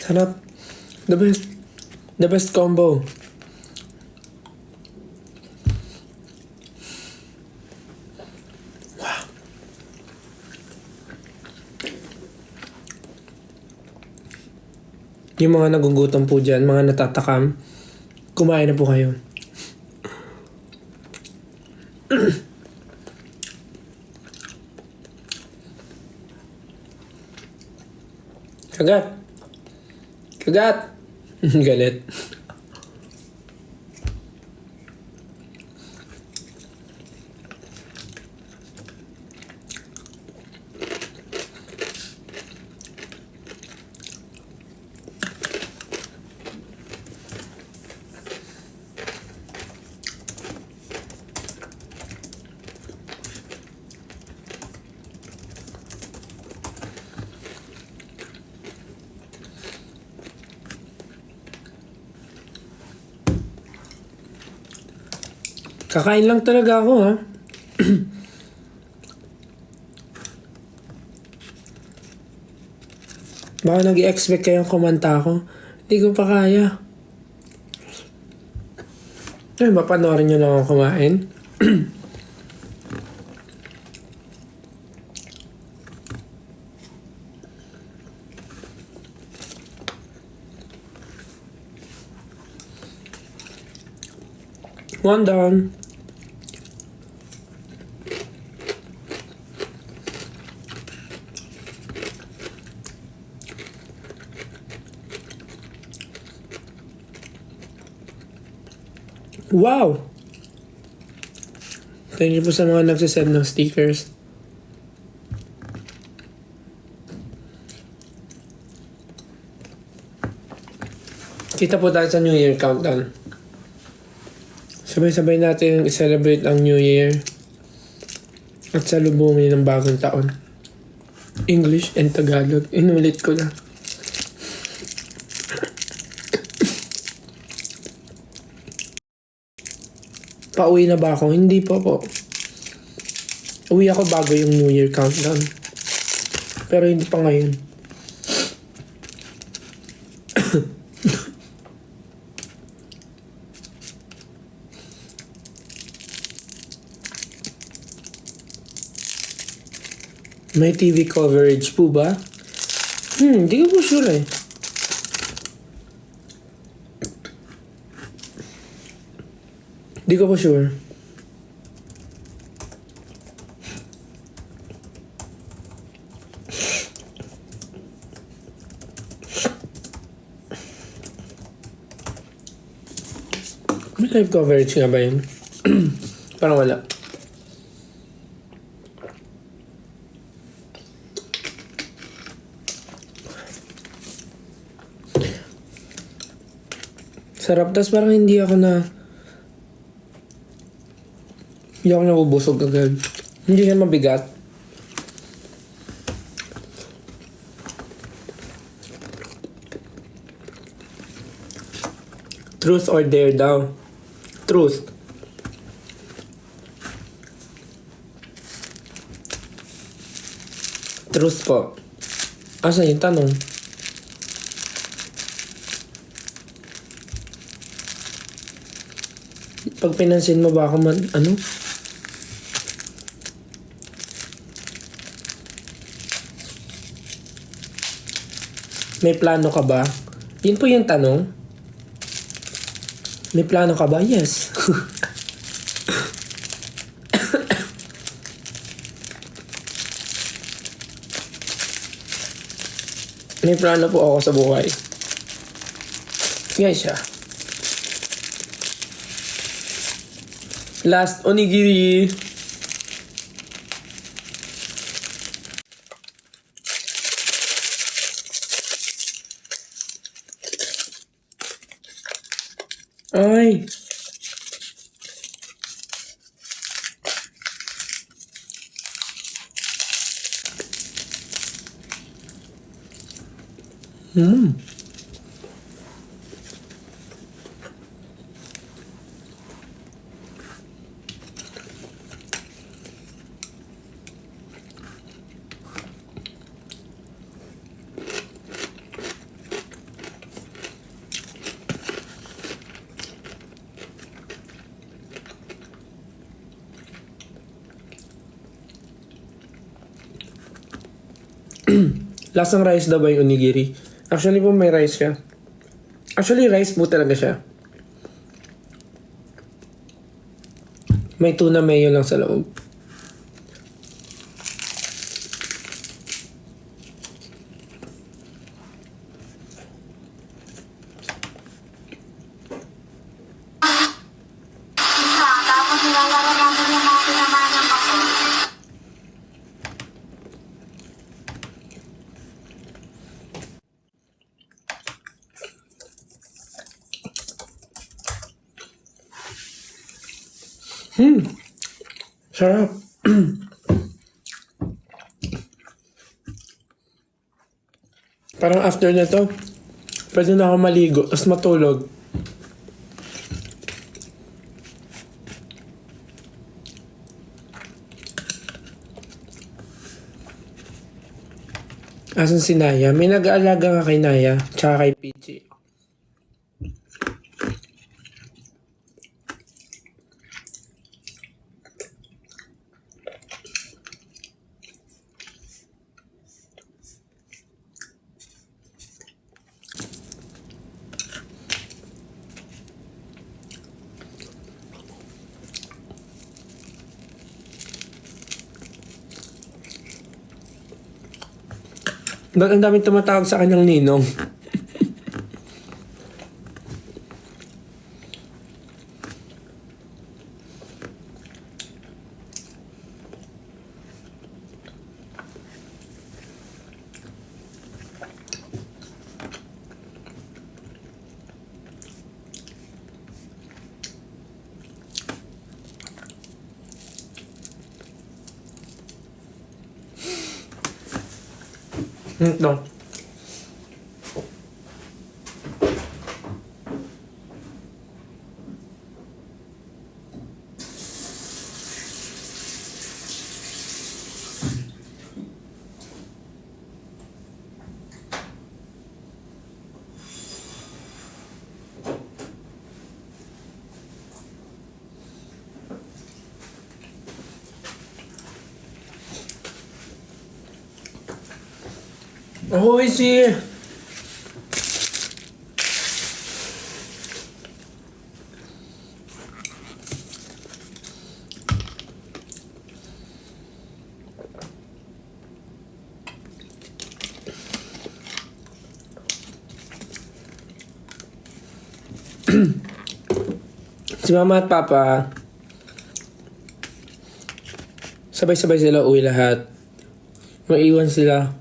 Sarap. The best. The best combo. Wow. Yung mga nagugutom po dyan, mga natatakam, kumain na po kayo. Kagat. Kagat. Galit. Kakain lang talaga ako, ha? Baka nag-i-expect kayong kumanta ako. Hindi ko pa kaya. Ay, mapanoorin nyo lang ako kumain. One down. Wow! Thank you po sa mga nagsasend ng stickers. Kita po tayo sa New Year countdown. Sabay-sabay natin i-celebrate ang New Year at salubungin ng bagong taon. English and Tagalog. Inulit ko na. Pauwi na ba ako? Hindi pa po. Uwi ako bago yung New Year countdown. Pero hindi pa ngayon. May TV coverage po ba? Hindi ko po sure eh. Hindi ko po sure. May live coverage nga ba yun? Parang wala. Sarap. Tas parang hindi ako nabubusog agad. Hindi siya mabigat. Truth or dare daw? Truth. Truth po. Asa yung tanong? Pag pinansin mo ba ako May plano ka ba? Yun po yung tanong. May plano ka ba? Yes. May plano po ako sa buhay. Guys, siya. Last onigiri. Ay. Lasang rice daw ba yung onigiri? Actually po may rice siya. Actually rice po talaga siya. May tuna mayo lang sa loob. Tapos nilalaro namin yung mga tinamaan ng papel. Sarap. Parang after na to, pwede na ako maligo, tapos matulog. Asan si Naya? May nag-aalaga nga kay Naya, tsaka kay Peachy. Ba't ang daming tumatawag sa kanyang ninong? No. Ahoy, si... Si Mama at Papa, sabay-sabay sila uwi lahat. Maiwan sila.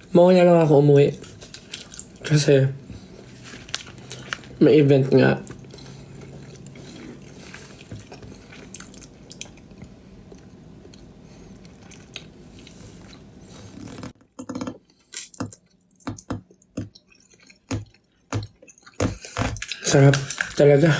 Mawala lang ako umuwi. Kasi may event nga. Sarap talaga.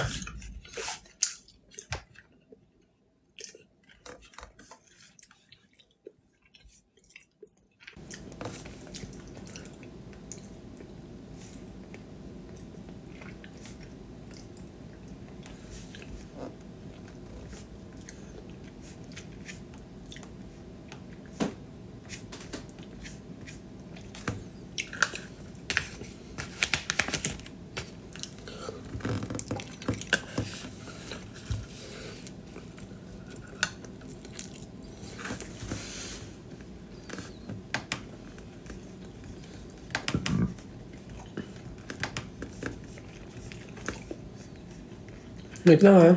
Wait lang ha.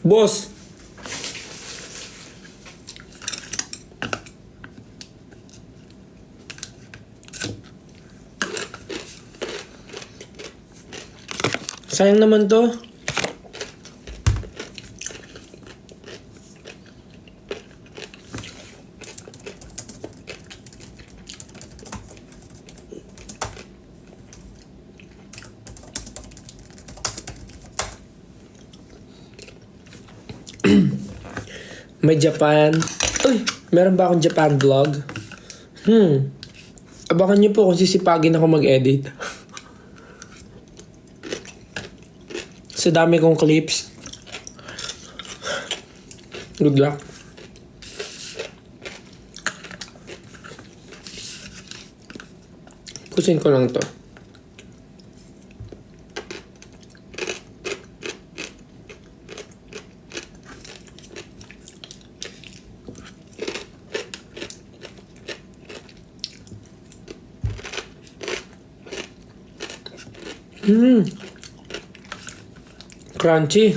Boss! Sayang naman to. May Japan. Uy! Meron ba akong Japan vlog? Abangan niyo po kung sisipagin ako mag-edit. Sa dami kong clips. Good luck. Pusin ko lang to. Crunchy.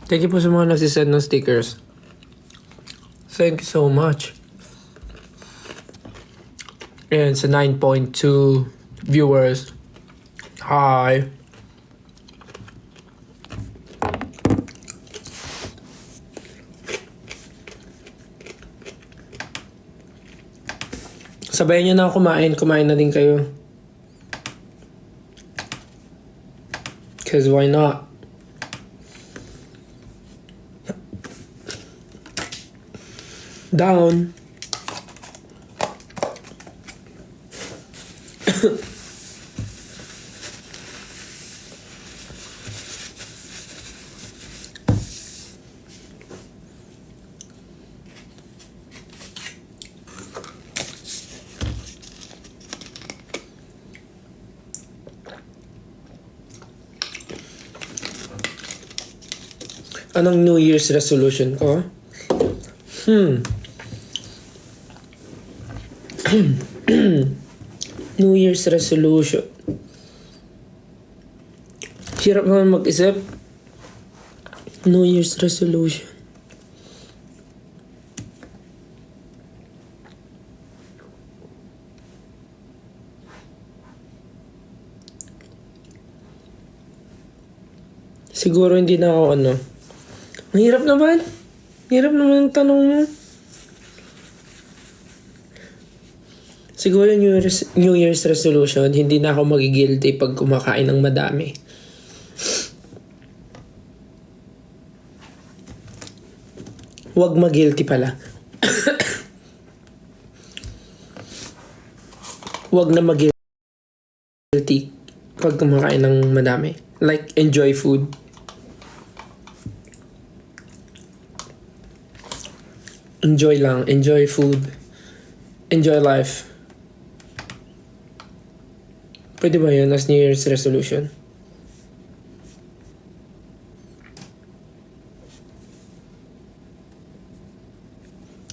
Thank you po sa mga nagsisend ng stickers. Thank you so much. And sa 9.2 viewers. Hi. Sabayan nyo na ako kumain. Kumain na din kayo. Cause why not? Down. Anong New Year's resolution ko? New Year's resolution. Hirap naman mag-isip. New Year's resolution. Siguro hindi na ako Mahirap naman. Hirap naman ang tanong mo. Siguro New Year's resolution, hindi na ako magigilty pag kumakain ng madami. Huwag mag-guilty pala. Huwag na mag-guilty pag kumakain ng madami. Like, enjoy food. Enjoy lang. Enjoy food. Enjoy life. Pwede ba yun as New Year's resolution?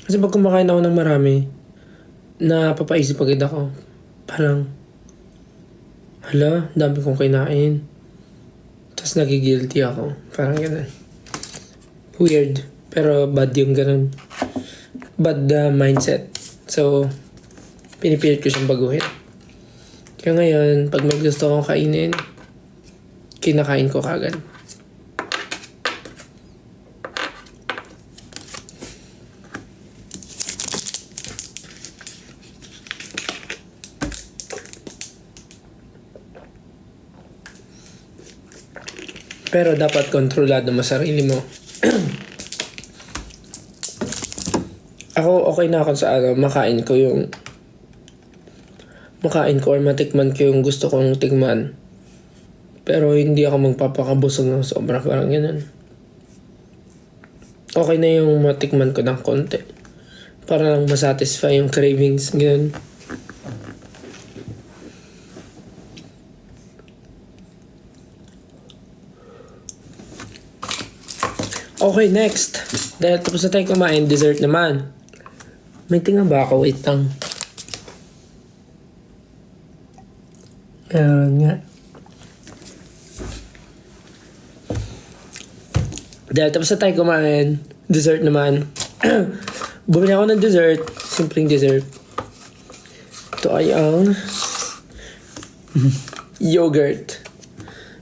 Kasi pag kumakain ako ng marami, napapaisip agad ako. Parang, hala, dami kong kinain. Tapos nagigilty ako. Parang ganun. Weird. Pero bad yung ganun. Bad mindset. So, pinipilit ko siyang baguhin. Kaya ngayon, pag may gusto kong kainin, kinakain ko kagad. Pero dapat kontrolado mo sarili mo. Ako, okay na ako sa makain ko or matikman ko yung gusto kong tikman. Pero hindi ako magpapakabusog ng sobra, parang ganun. Okay na yung matikman ko ng konti. Para lang masatisfy yung cravings, ganun. Okay, next. Dahil tapos na tayo kumain, dessert naman. May tinga ba ako? Wait lang. Nga. Dahil tapos na tayo kumain, dessert naman. Bumili ako ng dessert. Simpleng dessert. Ito ay ang yogurt.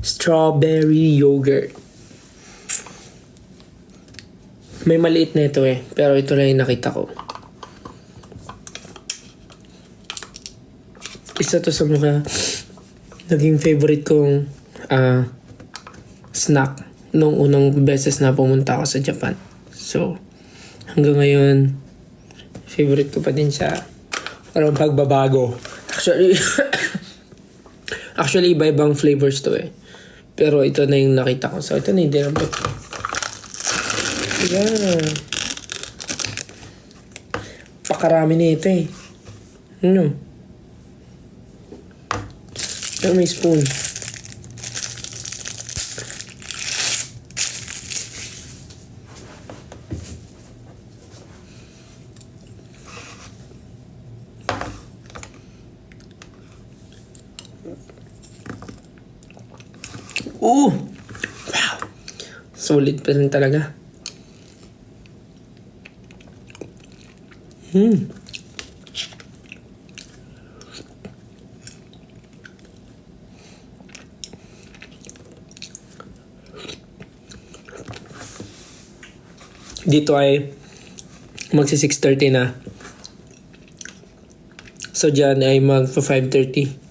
Strawberry yogurt. May maliit na ito eh. Pero ito lang yung nakita ko. Isa to sa mga naging favorite kong snack nung unang beses na pumunta ako sa Japan. So, hanggang ngayon, favorite ko pa din siya. Parang pagbabago. Actually, iba-ibang flavors to eh. Pero ito na yung nakita ko. So, ito na yung dinambot ko. Yeah. Pakarami na ito eh. Ano? Pero may spoon. Wow! Solid pa rin talaga. Dito ay magsi 6:30 na. So dyan ay mag 5:30.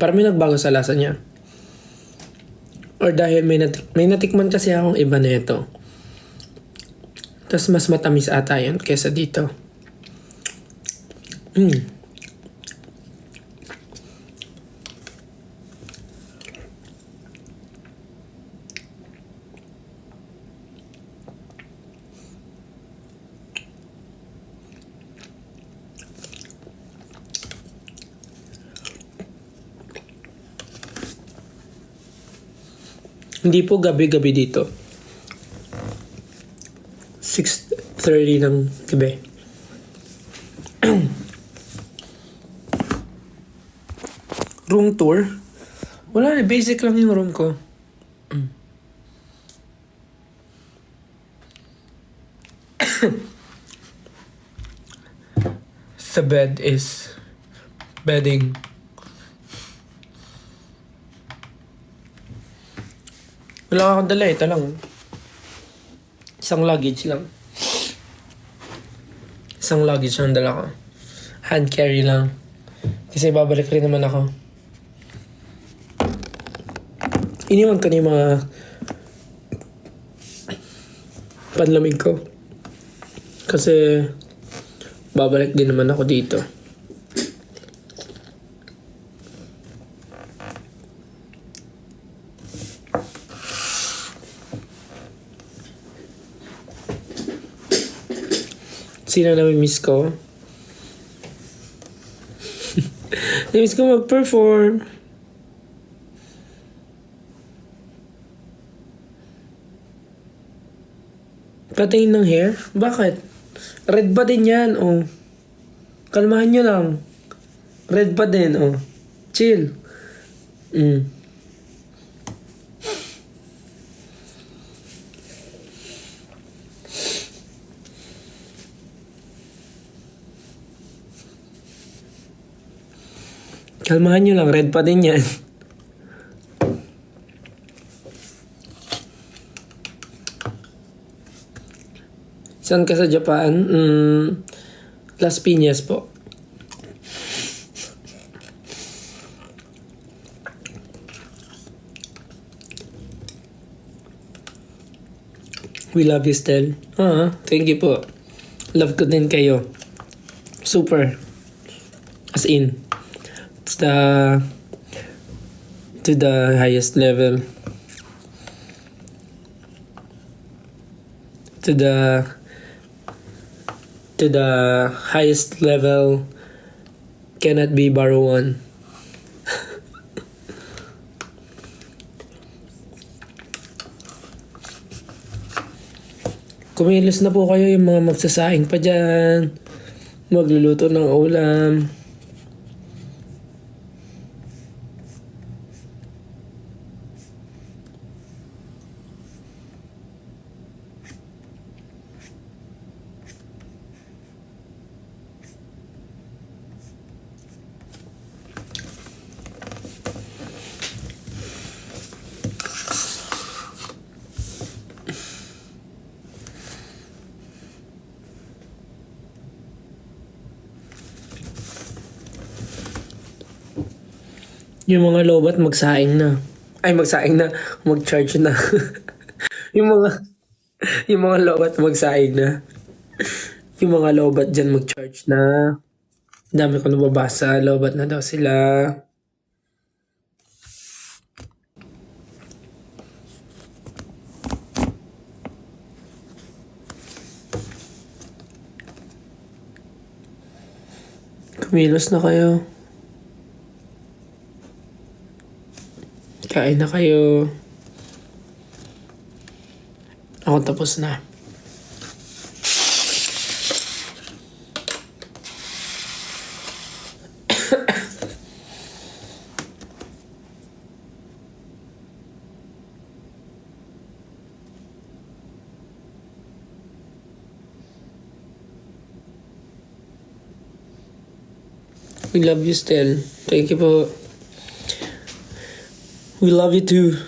Parang may nagbago sa lasa niya. Or dahil may natikman kasi akong iba na ito. Tapos mas matamis ata yan kesa dito. Hindi po gabi-gabi dito. 6:30 ng gabi. Room tour? Wala na, basic lang yung room ko. The bed is bedding. Wala akong dala, ito lang. Isang luggage lang. Isang luggage ang dala ko. Hand carry lang. Kasi babalik rin naman ako. Iniwan ko na yung mga panlamig ko. Kasi babalik din naman ako dito. Sino na miss ko? Namiss ko mag-perform. Patingin ng hair? Bakit? Red pa din yan, oh. Kalmahan nyo lang. Red pa din, oh. Chill. Kalmahan nyo lang, red pa din yan. Saan ka sa Japan? Las Piñas po. We love you still. Thank you po. Love ko din kayo. Super. As in. It's to the highest level. To the highest level cannot be borrown. Kumilos na po kayo yung mga magsasaing pa dyan. Magluluto ng ulam. Yung mga lobat magsaing na. Ay, magsaing na. Mag-charge na. yung mga yung mga lobat magsaing na. Yung mga lobat dyan mag-charge na. Dami ko nababasa. Lobat na daw sila. Kumilos na kayo. Kain na kayo. Ako tapos na. We love you still. Thank you po. We love you too.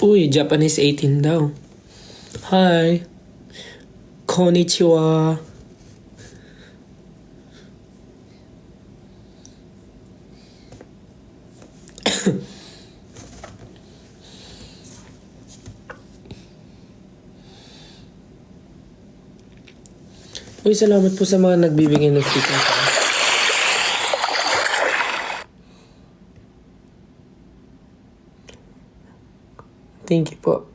Uy, Japanese 18 daw. Hi. Konnichiwa. Uy, salamat po sa mga nagbibigay ng sticker. Thank you po.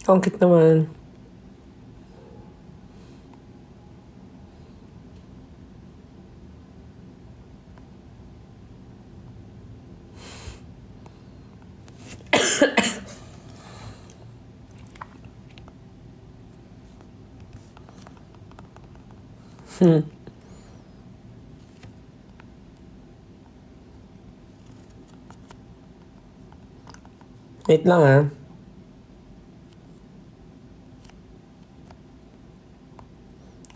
Ang cute naman. Wait lang ah.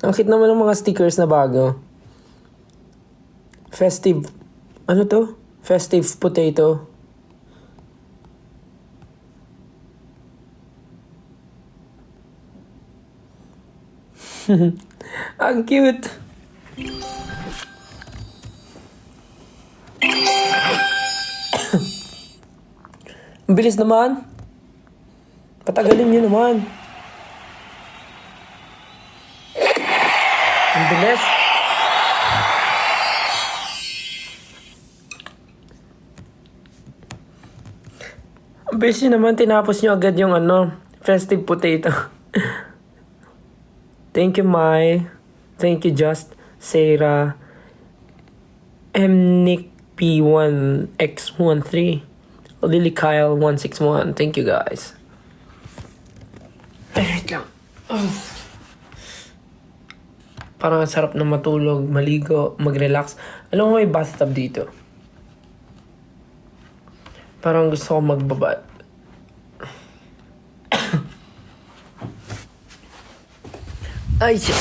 Ang cute naman ng mga stickers na bago. Festive. Ano to? Festive potato. Ang cute. Ang bilis naman. Patagalin nyo naman. Ang bilis. Ang bilis nyo naman. Tinapos nyo agad yung festive potato. Thank you, Mai. Thank you, Just, Sarah, Nick P1X13, Lily Kyle 161. Thank you, guys. Ay, wait lang. Oh. Parang ang sarap na matulog, maligo, mag-relax. Alam mo, may bathtub dito. Parang gusto ko magbabad. Ay, shit.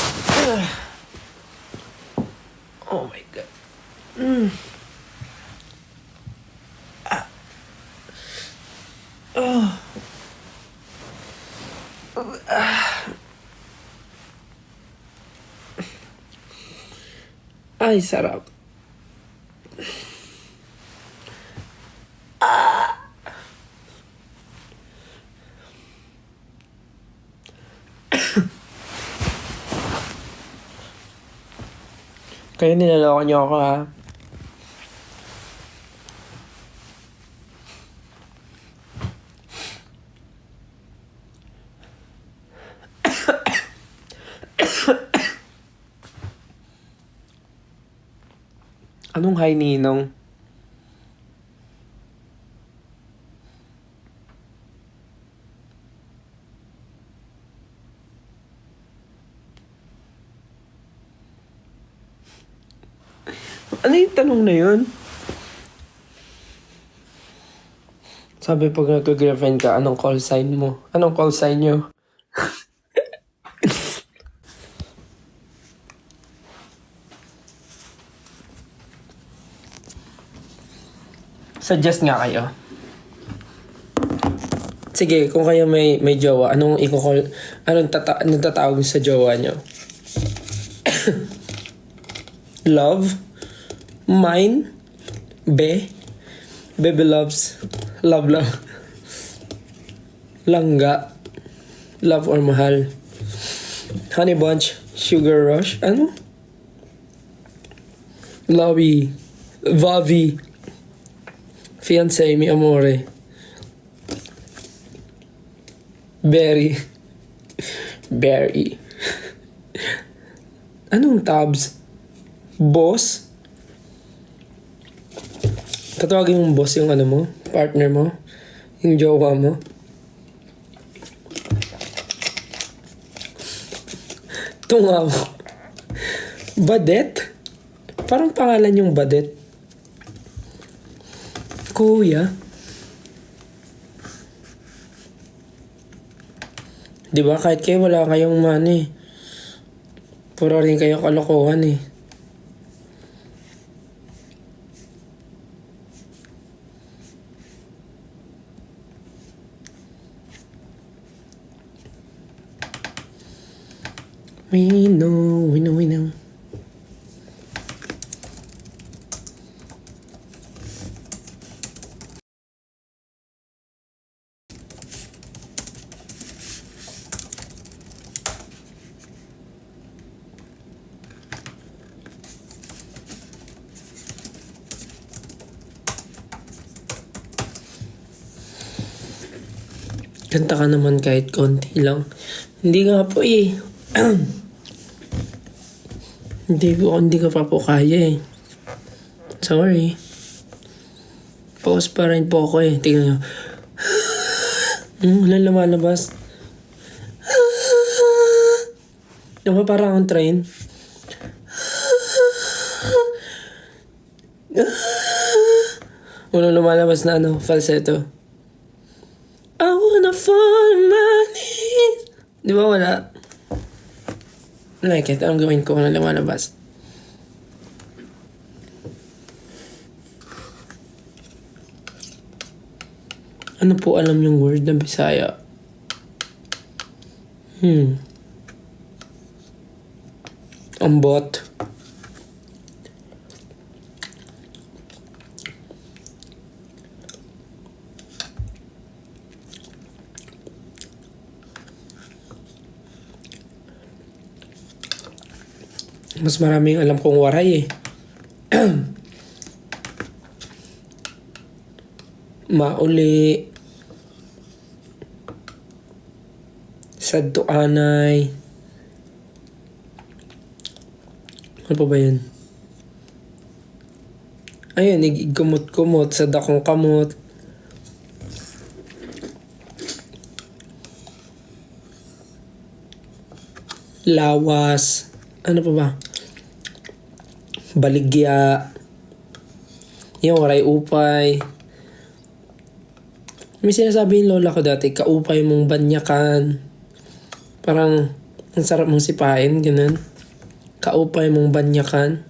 Oh my God. Ay, sarap. Kayo nilaloko niyo ako ha. Anong hi, Ninong? Ano yung tanong na yun? Sabi pag nag-girlfriend ka, anong call sign mo? Anong call sign nyo? Suggest nga kayo. Sige, kung kayo may jowa, anong i-call, anong tatawag sa jowa nyo? Love? Mine? Baby loves? Love. Langga? Love or mahal? Honey bunch? Sugar rush? Ano? Lovey? Vavi? Fiancé, mi amore? Berry? Anong tabs? Boss? Tatawagin mong boss yung ano mo? Partner mo? Yung jowa mo? Tungaw. Badet? Parang pangalan yung Badet. Kuya? Diba kahit kayo wala kayong money. Puro rin kayo kalokohan eh. We know. Kanta ka naman kahit konti lang. Hindi nga po eh. Hindi ka pa po kaya eh. Sorry. Pause pa rin po ako eh. Tingnan nyo. Wala lumalabas. Diba parang akong train? Walang lumalabas na ano, falsetto. I wanna fall on my knees. Di ba wala? Like it. Anong gawin ko kung lumalabas? Ano po alam yung word na Bisaya? Ambot. Mas maraming alam kong waray eh. Mauli. Sad to anay. Ano pa ba yan? Ayun, igkumot-kumot sa dakong kamot. Lawas. Ano pa ba? Baligya. Yung waray upay. May sinasabi yung lola ko dati, kaupay mong banyakan. Parang, ang sarap mong sipain, ganun. Kaupay mong banyakan.